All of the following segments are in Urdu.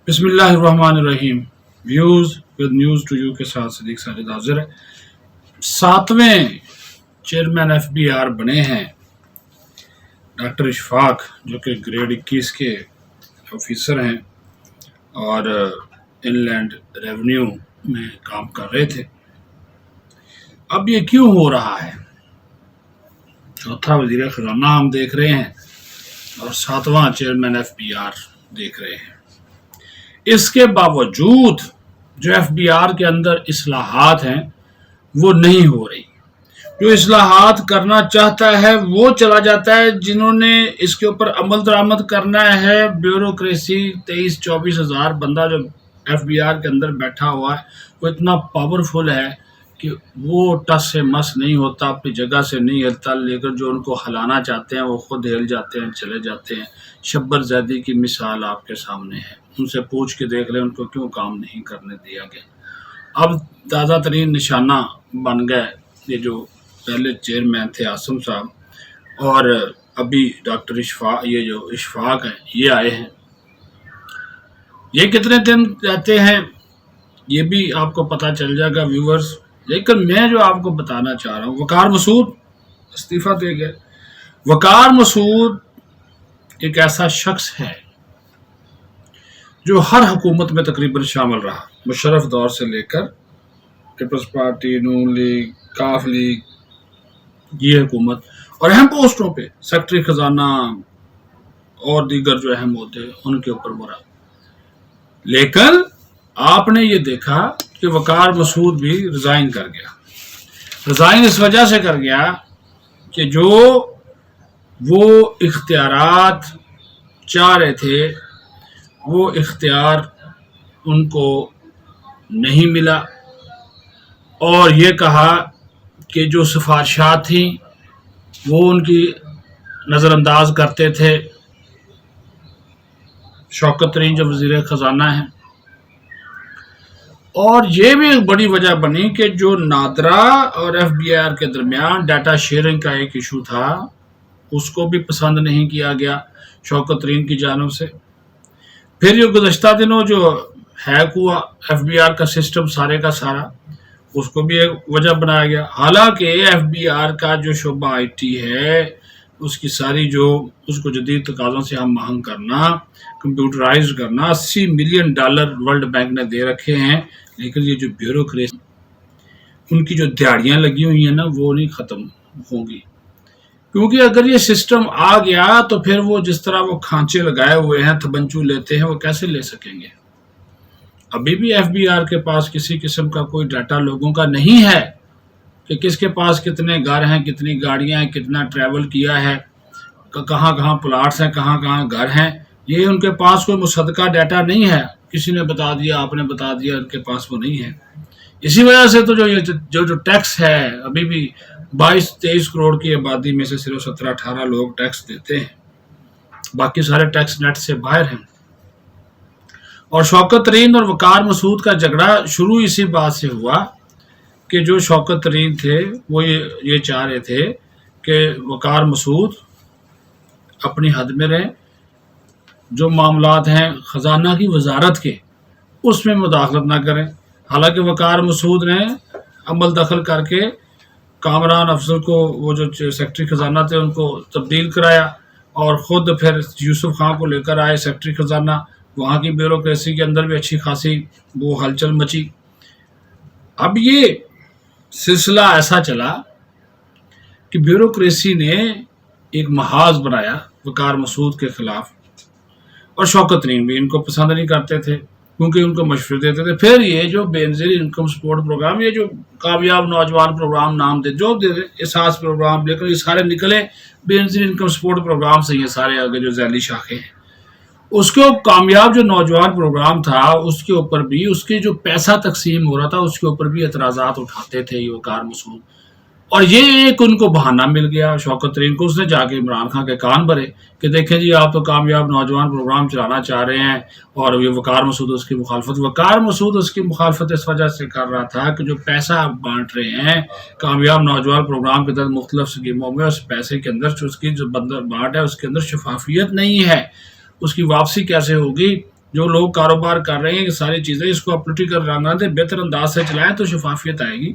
بسم اللہ الرحمن الرحیم. Views with news to you کے ساتھ صدیق ساجد حاضر ہے. 7ویں چیئرمین ایف بی آر بنے ہیں ڈاکٹر اشفاق، جو کہ گریڈ 21 کے آفیسر ہیں اور ان لینڈ ریونیو میں کام کر رہے تھے. اب یہ کیوں ہو رہا ہے؟ چوتھا وزیر خزانہ ہم دیکھ رہے ہیں اور 7واں چیئرمین ایف بی آر دیکھ رہے ہیں. اس کے باوجود جو ایف بی آر کے اندر اصلاحات ہیں وہ نہیں ہو رہی. جو اصلاحات کرنا چاہتا ہے وہ چلا جاتا ہے. جنہوں نے اس کے اوپر عمل درآمد کرنا ہے، بیوروکریسی 23-24 ہزار بندہ جو ایف بی آر کے اندر بیٹھا ہوا ہے، وہ اتنا پاورفل ہے کہ وہ ٹس سے مس نہیں ہوتا، اپنی جگہ سے نہیں ہلتا، لیکن جو ان کو ہلانا چاہتے ہیں وہ خود ہل جاتے ہیں، چلے جاتے ہیں. شبر زیدی کی مثال آپ کے سامنے ہے. ان سے پوچھ کے دیکھ لیں ان کو کیوں کام نہیں کرنے دیا گیا. اب تازہ ترین نشانہ بن گئے یہ جو پہلے چیئرمین تھے عاصم صاحب، اور ابھی ڈاکٹر اشفاق، یہ جو اشفاق ہیں یہ آئے ہیں. یہ کتنے دن رہتے ہیں یہ بھی آپ کو پتہ چل جائے گا ویورز. لیکن میں جو آپ کو بتانا چاہ رہا ہوں، وقار مسعود استعفیٰ دے گئے. وقار مسعود ایک ایسا شخص ہے جو ہر حکومت میں تقریباً شامل رہا، مشرف دور سے لے کر پیپلز پارٹی، نون لیگ، کاف لیگ، یہ حکومت، اور اہم پوسٹوں پہ سیکرٹری خزانہ اور دیگر جو اہم ہوتے ہیں ان کے اوپر وہ رہا. لیکن آپ نے یہ دیکھا کہ وقار مسعود بھی ریزائن کر گیا. ریزائن اس وجہ سے کر گیا کہ جو وہ اختیارات چاہ رہے تھے وہ اختیار ان کو نہیں ملا، اور یہ کہا کہ جو سفارشات تھیں وہ ان کی نظر انداز کرتے تھے شوکت ترین جو وزیر خزانہ ہیں. اور یہ بھی ایک بڑی وجہ بنی کہ جو نادرا اور ایف بی آر کے درمیان ڈیٹا شیئرنگ کا ایک ایشو تھا اس کو بھی پسند نہیں کیا گیا شوکت ترین کی جانب سے. پھر یہ گزشتہ دنوں جو ہیک ہوا ایف بی آر کا سسٹم سارے کا سارا، اس کو بھی ایک وجہ بنایا گیا. حالانکہ ایف بی آر کا جو شعبہ آئی ٹی ہے اس کی ساری جو اس کو جدید تقاضوں سے ہم آہنگ کرنا، کمپیوٹرائز کرنا، $80 ملین ورلڈ بینک نے دے رکھے ہیں. لیکن یہ جو بیوروکریسی ان کی جو دیہڑیاں لگی ہوئی ہیں نا وہ نہیں ختم ہوں گی، کیونکہ اگر یہ سسٹم آ گیا تو پھر وہ جس طرح وہ کھانچے لگائے ہوئے ہیں، تھبنچو لیتے ہیں، وہ کیسے لے سکیں گے. ابھی بھی ایف بی آر کے پاس کسی قسم کا کوئی ڈیٹا لوگوں کا نہیں ہے کہ کس کے پاس کتنے گھر ہیں، کتنی گاڑیاں ہیں، کتنا ٹریول کیا ہے، کہاں کہاں پلاٹس ہیں، کہاں کہاں گھر ہیں. یہ ان کے پاس کوئی مصدقہ ڈیٹا نہیں ہے. کسی نے بتا دیا، آپ نے بتا دیا، ان کے پاس وہ نہیں ہے. اسی وجہ سے تو جو ٹیکس ہے ابھی بھی 22-23 کروڑ کی آبادی میں سے صرف 17-18 لوگ ٹیکس دیتے ہیں، باقی سارے ٹیکس نیٹ سے باہر ہیں. اور شوکت ترین اور وقار مسعود کا جھگڑا شروع اسی بات سے ہوا کہ جو شوکت ترین تھے وہ یہ چاہ رہے تھے کہ وقار مسعود اپنی حد میں رہیں، جو معاملات ہیں خزانہ کی وزارت کے اس میں مداخلت نہ کریں. حالانکہ وقار مسعود نے عمل دخل کر کے کامران افضل کو، وہ جو سیکرٹری خزانہ تھے، ان کو تبدیل کرایا اور خود پھر یوسف خان کو لے کر آئے سیکرٹری خزانہ. وہاں کی بیوروکریسی کے اندر بھی اچھی خاصی وہ ہلچل مچی. اب یہ سلسلہ ایسا چلا کہ بیوروکریسی نے ایک محاذ بنایا وقار مسعود کے خلاف، اور شوکت ترین بھی ان کو پسند نہیں کرتے تھے کیونکہ ان کو مشورے دیتے تھے. پھر یہ جو بے نظیر انکم سپورٹ پروگرام، یہ جو کامیاب نوجوان پروگرام نام دے جو دے احساس پروگرام، لیکن یہ سارے نکلے بے نظیر انکم سپورٹ پروگرام سے. یہ سارے آگے جو ذیلی شاخیں ہیں اس کو کامیاب جو نوجوان پروگرام تھا اس کے اوپر بھی، اس کے جو پیسہ تقسیم ہو رہا تھا اس کے اوپر بھی اعتراضات اٹھاتے تھے یہ وقار مسعود. اور یہ ایک ان کو بہانہ مل گیا شوکت ترین کو. اس نے جا کے عمران خان کے کان بھرے کہ دیکھیں جی آپ تو کامیاب نوجوان پروگرام چلانا چاہ رہے ہیں اور یہ وقار مسعود اس کی مخالفت. وقار مسعود اس کی مخالفت اس وجہ سے کر رہا تھا کہ جو پیسہ آپ بانٹ رہے ہیں کامیاب نوجوان پروگرام کے تحت مختلف اسکیموں میں، اس پیسے کے اندر اس کی جو بانٹ ہے اس کے اندر شفافیت نہیں ہے. اس کی واپسی کیسے ہوگی؟ جو لوگ کاروبار کر رہے ہیں کہ ساری چیزیں اس کو آپ پولیٹیکل رنگ دیں، بہتر انداز سے چلائیں تو شفافیت آئے گی۔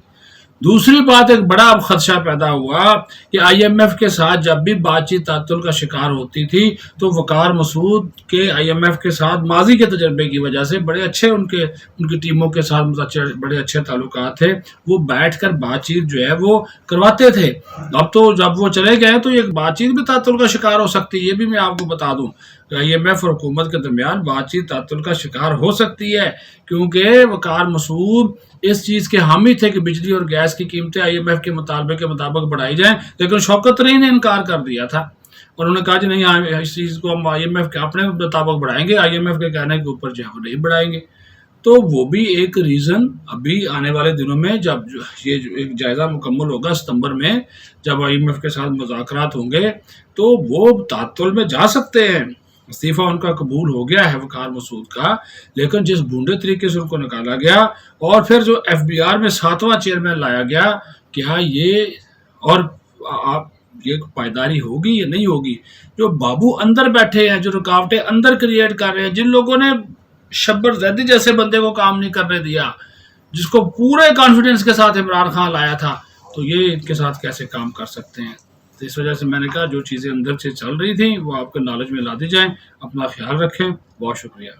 دوسری بات، ایک بڑا اب خدشہ پیدا ہوا کہ آئی ایم ایف کے ساتھ جب بھی بات چیت تعطل کا شکار ہوتی تھی تو وقار مسعود کے آئی ایم ایف کے ساتھ ماضی کے تجربے کی وجہ سے بڑے اچھے ان کی ٹیموں کے ساتھ بڑے اچھے تعلقات تھے، وہ بیٹھ کر بات چیت جو ہے وہ کرواتے تھے۔ اب تو جب وہ چلے گئے تو ایک بات چیت بھی تعطل کا شکار ہو سکتی ہے، یہ بھی میں آپ کو بتا دوں کہ آئی ایم ایف اور حکومت کے درمیان بات چیت تعطل کا شکار ہو سکتی ہے، کیونکہ وقار مسعود اس چیز کے حامی تھے کہ بجلی اور گیس کی قیمتیں آئی ایم ایف کے مطالبے کے مطابق بڑھائی جائیں، لیکن شوکت ترین نے انکار کر دیا تھا۔ اور انہوں نے کہا جی نہیں، اس چیز کو ہم آئی ایم ایف کے اپنے مطابق بڑھائیں گے، آئی ایم ایف کے کہنے کے اوپر جو ہے وہ نہیں بڑھائیں گے۔ تو وہ بھی ایک ریزن ابھی آنے والے دنوں میں جب یہ ایک جائزہ مکمل ہوگا ستمبر میں، جب آئی ایم ایف کے ساتھ مذاکرات ہوں گے تو وہ تعطل میں جا سکتے ہیں۔ استعفیٰ ان کا قبول ہو گیا ہے وقار مسعود کا، لیکن جس بھونڈے طریقے سے ان کو نکالا گیا اور پھر جو ایف بی آر میں 7واں چیئرمین لایا گیا، کیا یہ اور آپ یہ پائیداری ہوگی یا نہیں ہوگی؟ جو بابو اندر بیٹھے ہیں، جو رکاوٹیں اندر کریٹ کر رہے ہیں، جن لوگوں نے شبر زیدی جیسے بندے کو کام نہیں کرنے دیا، جس کو پورے کانفیڈنس کے ساتھ عمران خان لایا تھا، تو یہ ان کے ساتھ کیسے کام کر سکتے ہیں؟ تو اس وجہ سے میں نے کہا جو چیزیں اندر سے چل رہی تھیں وہ آپ کے نالج میں لا دی جائیں۔ اپنا خیال رکھیں، بہت شکریہ۔